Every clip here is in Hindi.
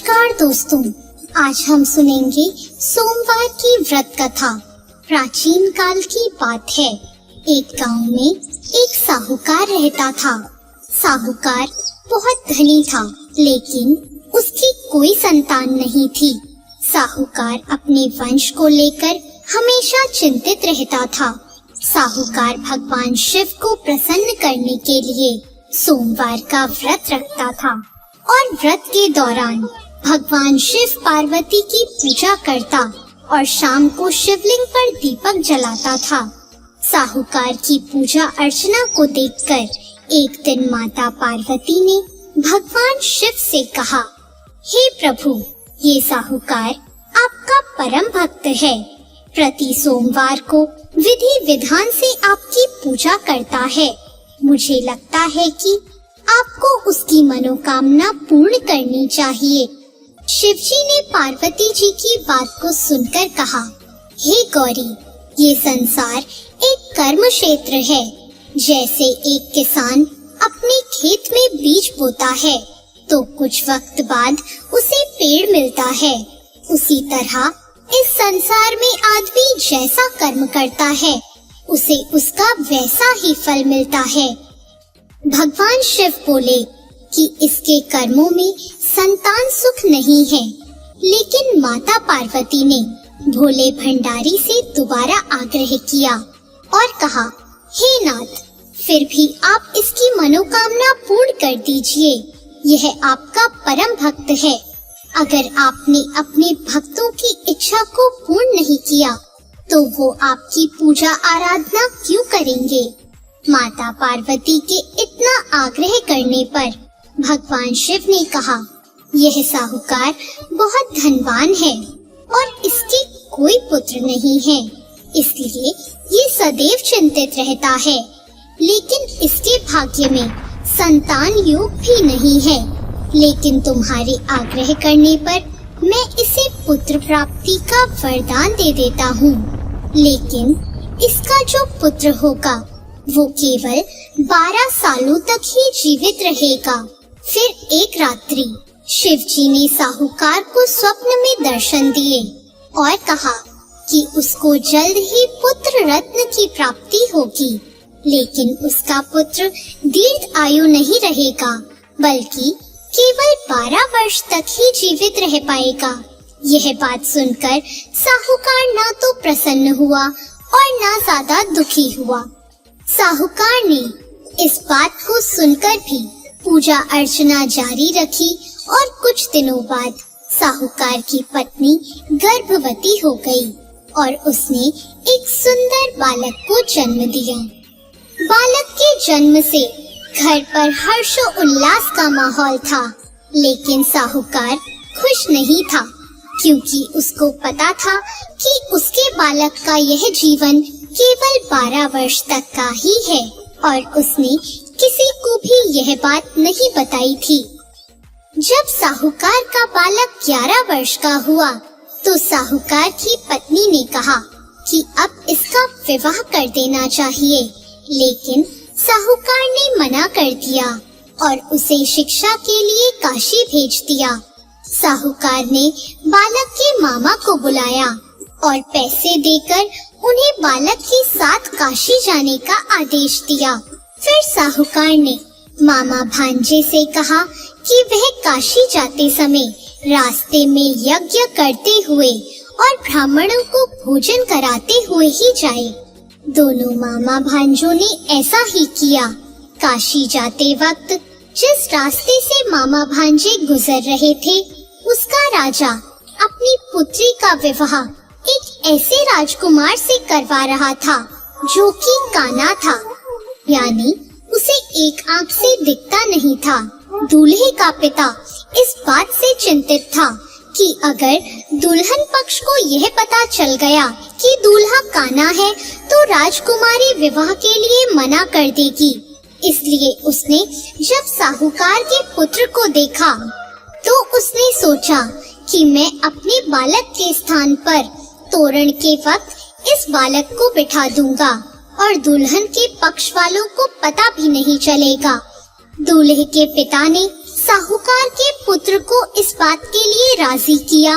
नमस्कार दोस्तों, आज हम सुनेंगे सोमवार की व्रत कथा। प्राचीन काल की बात है। एक गांव में एक साहूकार रहता था। साहूकार बहुत धनी था, लेकिन उसकी कोई संतान नहीं थी। साहूकार अपने वंश को लेकर हमेशा चिंतित रहता था। साहूकार भगवान शिव को प्रसन्न करने के लिए सोमवार का व्रत रखता था और व्रत के दौरान भगवान शिव पार्वती की पूजा करता और शाम को शिवलिंग पर दीपक जलाता था। साहूकार की पूजा अर्चना को देखकर एक दिन माता पार्वती ने भगवान शिव से कहा, हे प्रभु, ये साहूकार आपका परम भक्त है। प्रति सोमवार को विधि विधान से आपकी पूजा करता है। मुझे लगता है कि आपको उसकी मनोकामना पूर्ण करनी चाहिए। शिवजी ने पार्वती जी की बात को सुनकर कहा, हे गौरी, ये संसार एक कर्म क्षेत्र है। जैसे एक किसान अपने खेत में बीज बोता है तो कुछ वक्त बाद उसे पेड़ मिलता है, उसी तरह इस संसार में आदमी जैसा कर्म करता है उसे उसका वैसा ही फल मिलता है। भगवान शिव बोले कि इसके कर्मों में संतान सुख नहीं है, लेकिन माता पार्वती ने भोले भंडारी से दोबारा आग्रह किया और कहा, हे नाथ, फिर भी आप इसकी मनोकामना पूर्ण कर दीजिए। यह आपका परम भक्त है। अगर आपने अपने भक्तों की इच्छा को पूर्ण नहीं किया तो वो आपकी पूजा आराधना क्यों करेंगे? माता पार्वती के इतना आग्रह करने पर भगवान शिव ने कहा, यह साहूकार बहुत धनवान है और इसके कोई पुत्र नहीं है, इसलिए ये सदैव चिंतित रहता है। लेकिन इसके भाग्य में संतान योग भी नहीं है। लेकिन तुम्हारे आग्रह करने पर मैं इसे पुत्र प्राप्ति का वरदान दे देता हूँ। लेकिन इसका जो पुत्र होगा वो केवल 12 सालों तक ही जीवित रहेगा। फिर एक रात्रि शिवजी ने साहूकार को स्वप्न में दर्शन दिए और कहा कि उसको जल्द ही पुत्र रत्न की प्राप्ति होगी, लेकिन उसका पुत्र दीर्घ आयु नहीं रहेगा, बल्कि केवल 12 वर्ष तक ही जीवित रह पाएगा। यह बात सुनकर साहूकार ना तो प्रसन्न हुआ और ना ज्यादा दुखी हुआ। साहूकार ने इस बात को सुनकर भी पूजा अर्चना जारी रखी और कुछ दिनों बाद साहूकार की पत्नी गर्भवती हो गई और उसने एक सुंदर बालक को जन्म दिया। बालक के जन्म से घर पर हर्षो उल्लास का माहौल था, लेकिन साहूकार खुश नहीं था, क्योंकि उसको पता था कि उसके बालक का यह जीवन केवल 12 वर्ष तक का ही है और उसने किसी को भी यह बात नहीं बताई थी। जब साहूकार का बालक 11 वर्ष का हुआ तो साहूकार की पत्नी ने कहा कि अब इसका विवाह कर देना चाहिए, लेकिन साहूकार ने मना कर दिया और उसे शिक्षा के लिए काशी भेज दिया। साहूकार ने बालक के मामा को बुलाया और पैसे देकर उन्हें बालक के साथ काशी जाने का आदेश दिया। फिर साहूकार ने मामा भांजे से कहा कि वह काशी जाते समय रास्ते में यज्ञ करते हुए और ब्राह्मणों को भोजन कराते हुए ही जाए। दोनों मामा भांजों ने ऐसा ही किया। काशी जाते वक्त जिस रास्ते से मामा भांजे गुजर रहे थे, उसका राजा अपनी पुत्री का विवाह एक ऐसे राजकुमार से करवा रहा था जो कि काना था, यानी उसे एक आंख से दिखता नहीं था। दूल्हे का पिता इस बात से चिंतित था कि अगर दुल्हन पक्ष को यह पता चल गया कि दूल्हा काना है तो राजकुमारी विवाह के लिए मना कर देगी। इसलिए उसने जब साहूकार के पुत्र को देखा तो उसने सोचा कि मैं अपने बालक के स्थान पर तोरण के वक्त इस बालक को बिठा दूंगा और दुल्हन के पक्ष वालों को पता भी नहीं चलेगा। दूल्हे के पिता ने साहूकार के पुत्र को इस बात के लिए राजी किया।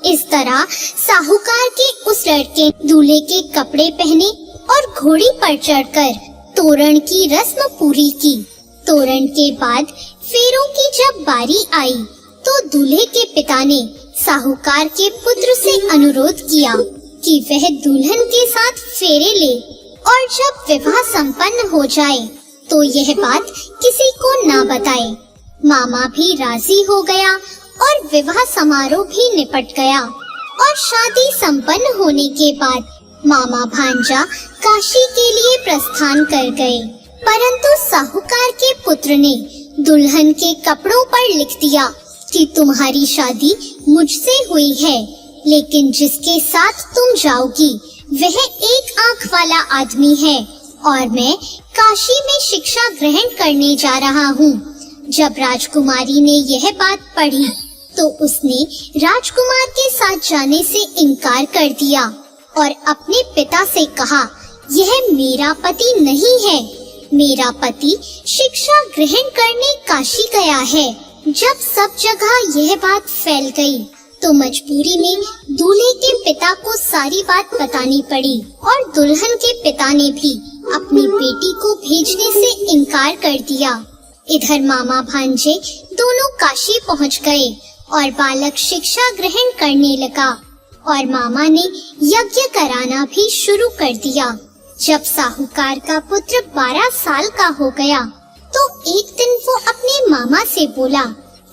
इस तरह साहूकार के उस लड़के दूल्हे के कपड़े पहने और घोड़ी पर चढ़कर तोरण की रस्म पूरी की। तोरण के बाद फेरों की जब बारी आई तो दूल्हे के पिता ने साहूकार के पुत्र से अनुरोध किया कि वह दुल्हन के साथ फेरे ले और जब विवाह संपन्न हो जाए तो यह बात किसी को ना बताए। मामा भी राजी हो गया और विवाह समारोह भी निपट गया और शादी संपन्न होने के बाद मामा भांजा काशी के लिए प्रस्थान कर गए। परंतु साहूकार के पुत्र ने दुल्हन के कपड़ों पर लिख दिया कि तुम्हारी शादी मुझसे हुई है, लेकिन जिसके साथ तुम जाओगी वह एक आंख वाला आदमी है और मैं काशी में शिक्षा ग्रहण करने जा रहा हूँ। जब राजकुमारी ने यह बात पढ़ी तो उसने राजकुमार के साथ जाने से इनकार कर दिया और अपने पिता से कहा, यह मेरा पति नहीं है, मेरा पति शिक्षा ग्रहण करने काशी गया है। जब सब जगह यह बात फैल गई तो मजबूरी में दूल्हे के पिता को सारी बात बतानी पड़ी और दुल्हन के पिता ने भी अपनी बेटी को भेजने से इनकार कर दिया। इधर मामा भांजे दोनों काशी पहुंच गए और बालक शिक्षा ग्रहण करने लगा और मामा ने यज्ञ कराना भी शुरू कर दिया। जब साहूकार का पुत्र 12 साल का हो गया तो एक दिन वो अपने मामा से बोला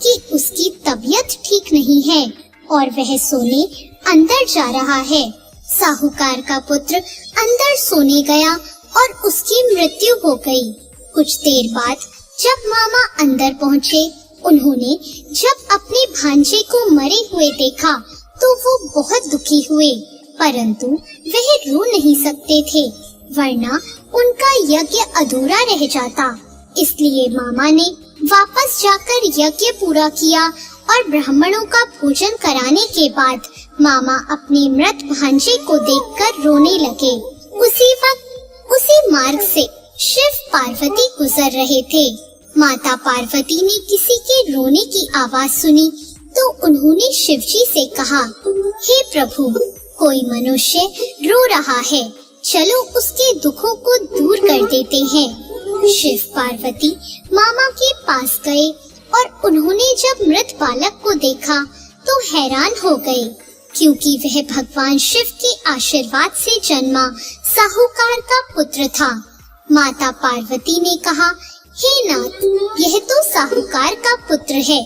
कि उसकी तबीयत ठीक नहीं है और वह सोने अंदर जा रहा है। साहूकार का पुत्र अंदर सोने गया और उसकी मृत्यु हो गई। कुछ देर बाद जब मामा अंदर पहुँचे, उन्होंने जब अपने भांजे को मरे हुए देखा तो वो बहुत दुखी हुए, परंतु वह रो नहीं सकते थे वरना उनका यज्ञ अधूरा रह जाता। इसलिए मामा ने वापस जाकर यज्ञ पूरा किया और ब्राह्मणों का भोजन कराने के बाद मामा अपने मृत भांजे को देखकर रोने लगे। उसी वक्त उसी मार्ग से शिव पार्वती गुजर रहे थे। माता पार्वती ने किसी के रोने की आवाज सुनी तो उन्होंने शिवजी से कहा, हे प्रभु, कोई मनुष्य रो रहा है, चलो उसके दुखों को दूर कर देते हैं। शिव पार्वती मामा के पास गए और उन्होंने जब मृत बालक को देखा तो हैरान हो गए, क्योंकि वह भगवान शिव के आशीर्वाद से जन्मा साहूकार का पुत्र था। माता पार्वती ने कहा, हे नाथ, यह तो साहूकार का पुत्र है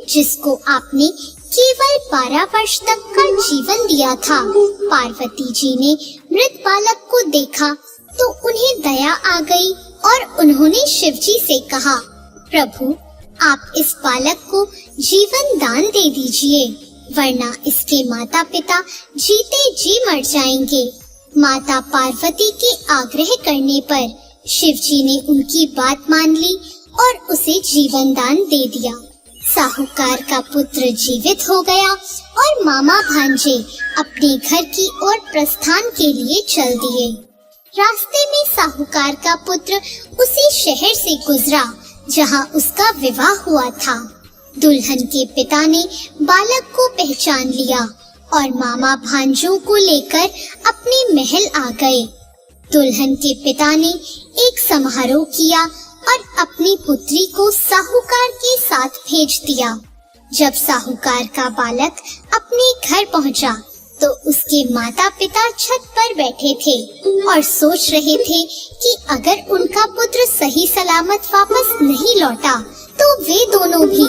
जिसको आपने केवल 12 वर्ष तक का जीवन दिया था। पार्वती जी ने मृत बालक को देखा तो उन्हें दया आ गई और उन्होंने शिवजी से कहा, प्रभु, आप इस बालक को जीवन दान दे दीजिए, वरना इसके माता पिता जीते जी मर जाएंगे। माता पार्वती के आग्रह करने पर शिवजी ने उनकी बात मान ली और उसे जीवन दान दे दिया। साहूकार का पुत्र जीवित हो गया और मामा भांजे अपने घर की ओर प्रस्थान के लिए चल दिए। रास्ते में साहूकार का पुत्र उसी शहर से गुजरा जहां उसका विवाह हुआ था। दुल्हन के पिता ने बालक को पहचान लिया और मामा भांजों को लेकर अपने महल आ गए। दुल्हन के पिता ने एक समारोह किया और अपनी पुत्री को साहूकार के साथ भेज दिया। जब साहूकार का बालक अपने घर पहुंचा तो उसके माता पिता छत पर बैठे थे और सोच रहे थे कि अगर उनका पुत्र सही सलामत वापस नहीं लौटा तो वे दोनों भी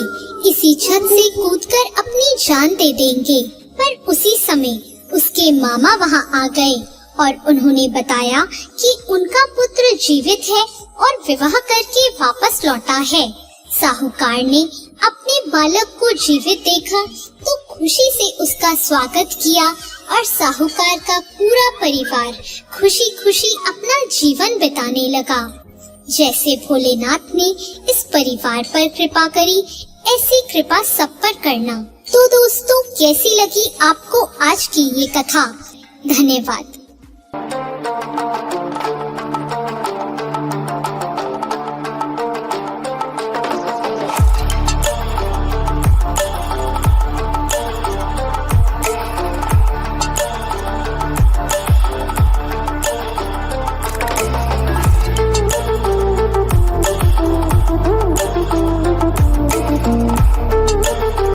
इसी छत से कूदकर अपनी जान दे देंगे। पर उसी समय उसके मामा वहां आ गए और उन्होंने बताया कि उनका पुत्र जीवित है और विवाह करके वापस लौटा है। साहूकार ने अपने बालक को जीवित देखा तो खुशी से उसका स्वागत किया और साहूकार का पूरा परिवार खुशी खुशी अपना जीवन बिताने लगा। जैसे भोलेनाथ ने इस परिवार पर कृपा करी, ऐसी कृपा सब पर करना। तो दोस्तों, कैसी लगी आपको आज की ये कथा? धन्यवाद।